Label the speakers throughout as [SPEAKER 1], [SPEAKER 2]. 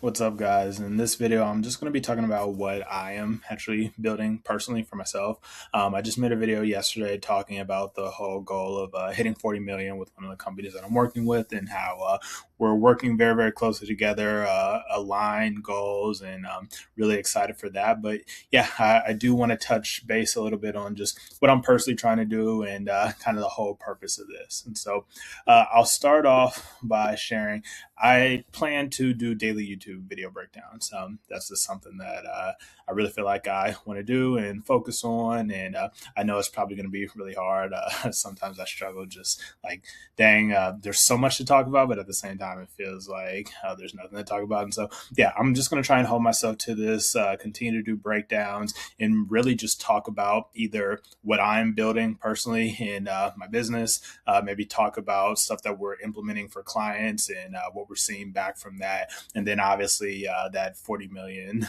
[SPEAKER 1] What's up, guys? In this video, I'm just going to be talking about what I am actually building personally for myself. I just made a video yesterday talking about the whole goal of hitting 40 million with one of the companies that I'm working with, and how we're working very, very closely together, aligned goals, and really excited for that. But yeah, I do want to touch base a little bit on just what I'm personally trying to do and kind of the whole purpose of this. And so I'll start off by sharing. I plan to do daily YouTube video breakdowns. That's just something that I really feel like I want to do and focus on. And I know it's probably going to be really hard. Sometimes I struggle, just like, dang, there's so much to talk about, but at the same time, it feels like there's nothing to talk about. And so, yeah, I'm just going to try and hold myself to this, continue to do breakdowns, and really just talk about either what I'm building personally in my business, maybe talk about stuff that we're implementing for clients and what we're seeing back from that. And then obviously that 40 million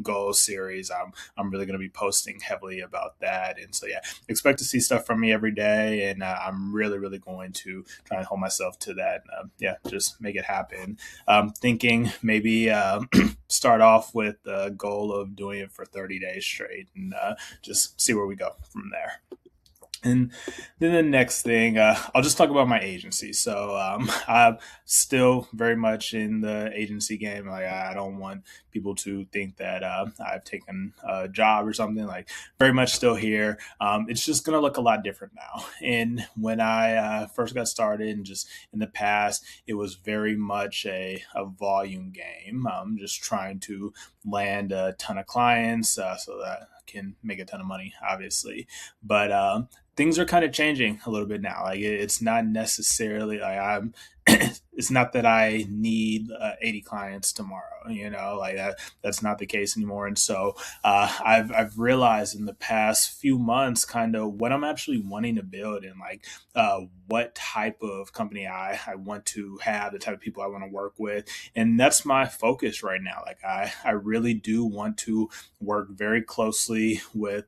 [SPEAKER 1] goal series, I'm really going to be posting heavily about that. And so, yeah, expect to see stuff from me every day. And I'm really, really going to try and hold myself to that. Yeah, just make it happen. Thinking maybe start off with the goal of doing it for 30 days straight and just see where we go from there. And then the next thing, I'll just talk about my agency. So I'm still very much in the agency game. Like, I don't want people to think that I've taken a job or something. Like, very much still here. It's just gonna look a lot different now. And when I first got started, and just in the past, it was very much a volume game. Just trying to land a ton of clients so that I can make a ton of money, obviously. But things are kind of changing a little bit now. Like, it's not necessarily like I'm. It's not that I need 80 clients tomorrow. Like that. That's not the case anymore. And so I've realized in the past few months kind of what I'm actually wanting to build, and like what type of company I want to have, the type of people I want to work with, and that's my focus right now. Like, I really do want to work very closely with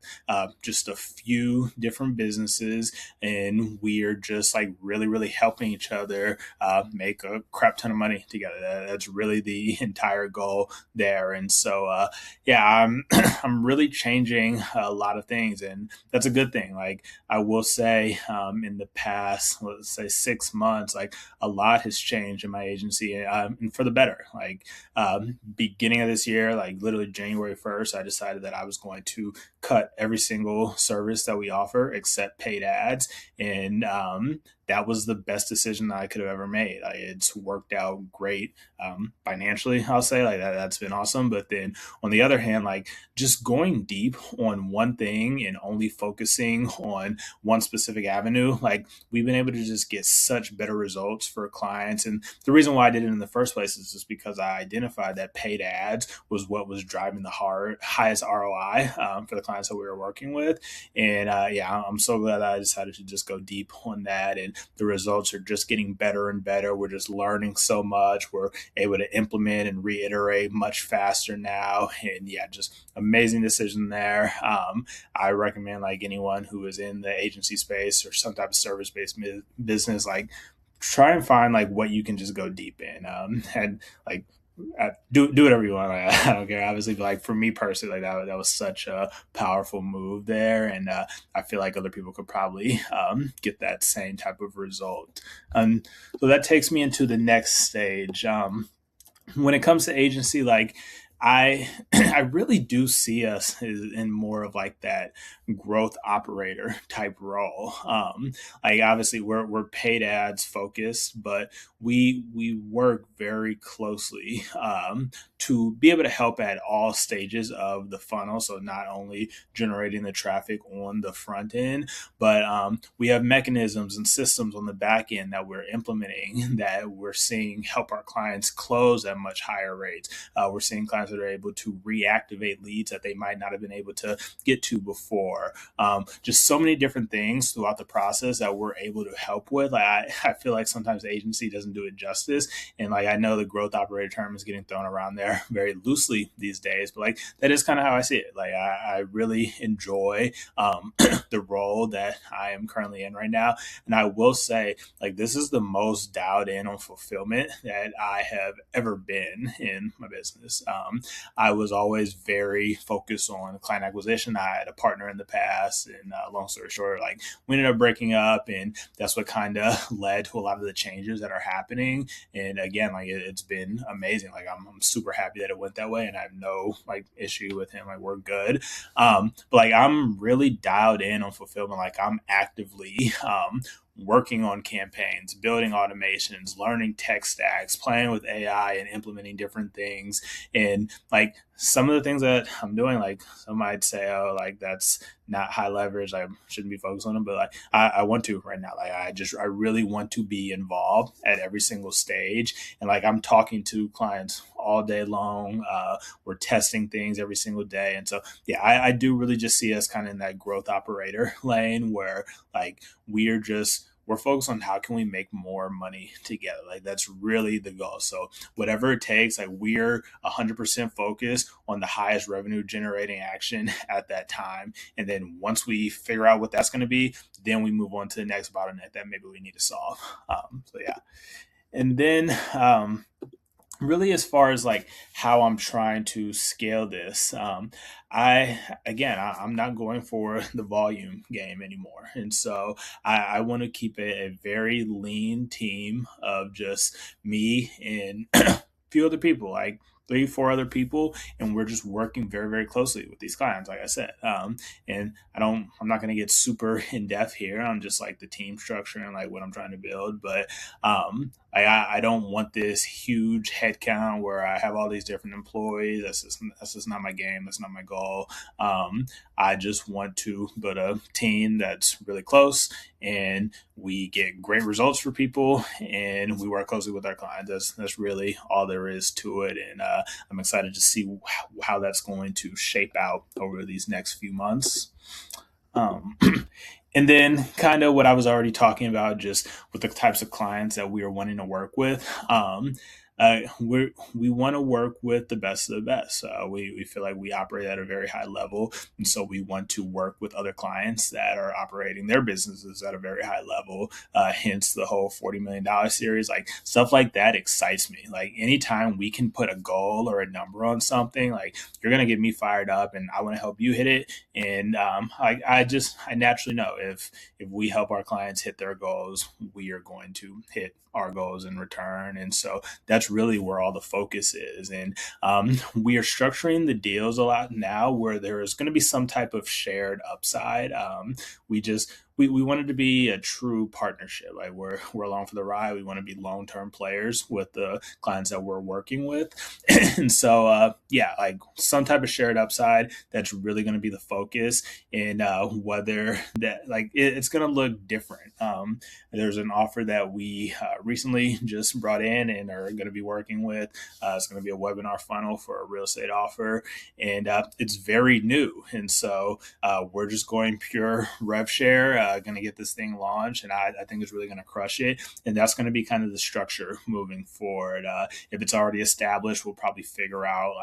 [SPEAKER 1] just a few different businesses, and we're just like really, really helping each other make a crap ton of money together. That's really the entire goal there. And so, yeah, I'm I'm really changing a lot of things, and that's a good thing. Like, I will say, in the past, let's say 6 months, like a lot has changed in my agency, and for the better. Like, beginning of this year, like literally January 1st, I decided that I was going to cut every single service that we offer except paid ads. And that was the best decision that I could have ever made. Like, it's worked out great financially, I'll say. Like, that's been awesome. But then on the other hand, like, just going deep on one thing and only focusing on one specific avenue, like, we've been able to just get such better results for clients. And the reason why I did it in the first place is just because I identified that paid ads was what was driving the highest ROI for the clients that we were working with. And yeah, I'm so glad that I decided to just go deep on that. And the results are just getting better and better. We're just learning so much. We're able to implement and reiterate much faster now. And yeah, just amazing decision there. I recommend, like, anyone who is in the agency space or some type of service-based business, like, try and find like what you can just go deep in, and like do whatever you want. Like, I don't care, obviously, but like for me personally, like that was such a powerful move there, and I feel like other people could probably get that same type of result. So that takes me into the next stage. When it comes to agency, like, I I really do see us in more of like that growth operator type role. Like, obviously we're paid ads focused, but we work very closely to be able to help at all stages of the funnel. So not only generating the traffic on the front end, but we have mechanisms and systems on the back end that we're implementing that we're seeing help our clients close at much higher rates. We're seeing clients clients that are able to reactivate leads that they might not have been able to get to before. Just so many different things throughout the process that we're able to help with. I feel like sometimes the agency doesn't do it justice. And I know the growth operator term is getting thrown around there very loosely these days, but that is kind of how I see it. I really enjoy the role that I am currently in right now. And I will say, this is the most dialed in on fulfillment that I have ever been in my business. I was always very focused on client acquisition. I had a partner in the past, and long story short, we ended up breaking up, and that's what kind of led to a lot of the changes that are happening. And again, it's been amazing. I'm super happy that it went that way, and I have no issue with him. We're good. But I'm really dialed in on fulfillment. I'm actively working on campaigns, building automations, learning tech stacks, playing with AI and implementing different ththings. And some of the things that I'm doing, some might say, oh, that's not high leverage. I shouldn't be focused on them, but I want to right now. I really want to be involved at every single stage. And I'm talking to clients all day long. We're testing things every single day. And so, yeah, I do really just see us kind of in that growth operator lane where we're focused on how can we make more money together. That's really the goal. So whatever it takes, we're 100% focused on the highest revenue generating action at that time. And then once we figure out what that's going to be, then we move on to the next bottleneck that maybe we need to solve. So yeah. And then, really, as far as how I'm trying to scale this, I'm not going for the volume game anymore. And so I want to keep a very lean team of just me and a few other people, 3, 4 other people, and we're just working very, very closely with these clients, like I said. And I'm not going to get super in depth here on just the team structure and what I'm trying to build, but I don't want this huge headcount where I have all these different employees. That's just not my game. That's not my goal. I just want to build a team that's really close, and we get great results for people, and we work closely with our clients. That's really all there is to it. And I'm excited to see how that's going to shape out over these next few months. And then kind of what I was already talking about, just with the types of clients that we are wanting to work with. We want to work with the best of the best. We feel like we operate at a very high level. And so we want to work with other clients that are operating their businesses at a very high level. Hence the whole $40 million series, stuff like that excites me. Anytime we can put a goal or a number on something, you're going to get me fired up, and I want to help you hit it. And I naturally know if we help our clients hit their goals, we are going to hit our goals in return. And so that's really where all the focus is. And we are structuring the deals a lot now where there is going to be some type of shared upside. We wanted to be a true partnership. We're along for the ride. We want to be long-term players with the clients that we're working with. And so, some type of shared upside, that's really going to be the focus. And whether that, it's going to look different. There's an offer that we recently just brought in and are going to be working with. It's going to be a webinar funnel for a real estate offer. And it's very new. And so we're just going pure rev share, going to get this thing launched. And I think it's really going to crush it. And that's going to be kind of the structure moving forward. If it's already established, we'll probably figure out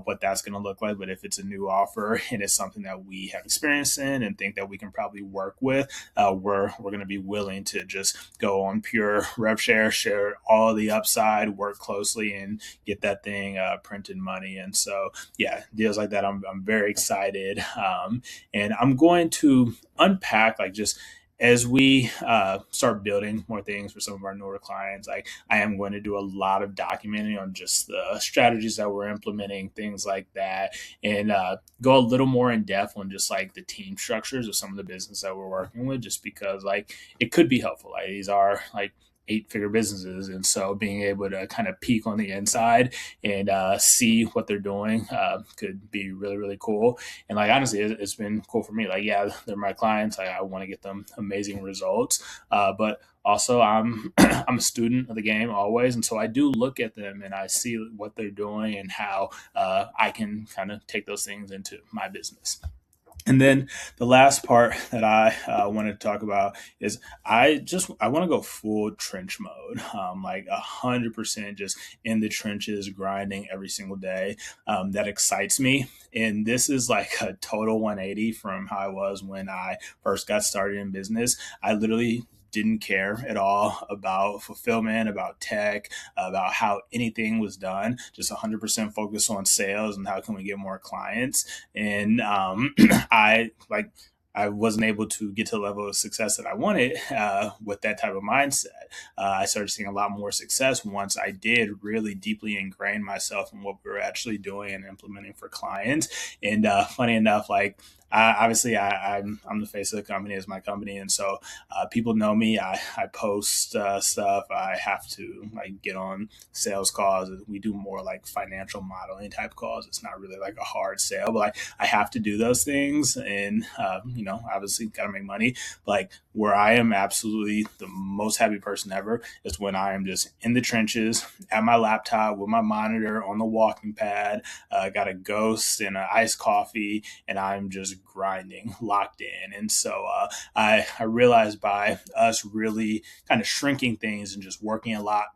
[SPEAKER 1] what that's going to look like. But if it's a new offer and it's something that we have experience in and think that we can probably work with, we're going to be willing to just go on pure rev share all the upside, work closely, and get that thing printed money. And so, yeah, deals like that, I'm very excited. And I'm going to unpack just as we start building more things for some of our newer clients. I am going to do a lot of documenting on just the strategies that we're implementing, things like that, and go a little more in depth on just the team structures of some of the business that we're working with, just because it could be helpful. These are 8-figure businesses. And so being able to kind of peek on the inside and see what they're doing could be really, really cool. And like, honestly, it's been cool for me. Like, yeah, they're my clients. I want to get them amazing results. But also, I'm I'm a student of the game always, and so I do look at them and I see what they're doing and how I can kind of take those things into my business. And then the last part that I want to talk about is I want to go full trench mode, like 100% just in the trenches, grinding every single day. That excites me, and this is like a total 180 from how I was when I first got started in business. I literally didn't care at all about fulfillment, about tech, about how anything was done. Just 100% focused on sales and how can we get more clients. And I like I wasn't able to get to the level of success that I wanted with that type of mindset. I started seeing a lot more success once I did really deeply ingrain myself in what we were actually doing and implementing for clients. And funny enough, like obviously I'm the face of the company as my company, and so people know me. I post stuff. I have to like get on sales calls. We do more like financial modeling type calls. It's not really like a hard sale, but like I have to do those things, and obviously got to make money. But like where I am absolutely the most happy person ever is when I am just in the trenches at my laptop with my monitor on the walking pad, got a ghost and an iced coffee, and I'm just grinding, locked in. And so I realized by us really kind of shrinking things and just working a lot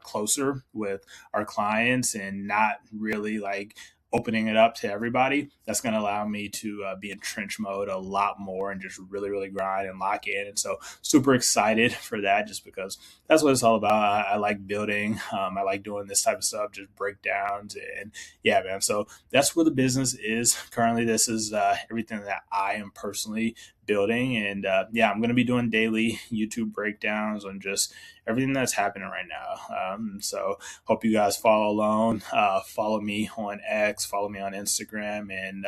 [SPEAKER 1] closer with our clients and not really like opening it up to everybody, that's going to allow me to be in trench mode a lot more and just really, really grind and lock in. And so super excited for that just because that's what it's all about. I like building. I like doing this type of stuff, just breakdowns. And yeah, man. So that's where the business is currently. This is everything that I am personally building. And yeah, I'm going to be doing daily YouTube breakdowns on just everything that's happening right now. So hope you guys follow along. Follow me on X, follow me on Instagram, and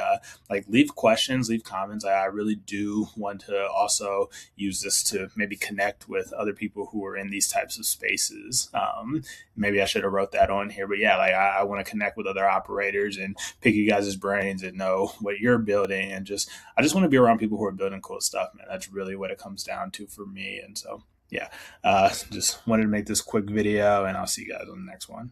[SPEAKER 1] like leave questions, leave comments. I really do want to also use this to maybe connect with other people who are in these types of spaces. Maybe I should have wrote that on here, but yeah, like I want to connect with other operators and pick you guys' brains and know what you're building, and I just want to be around people who are building cool stuff, man. That's really what it comes down to for me. And so yeah, just wanted to make this quick video, and I'll see you guys on the next one.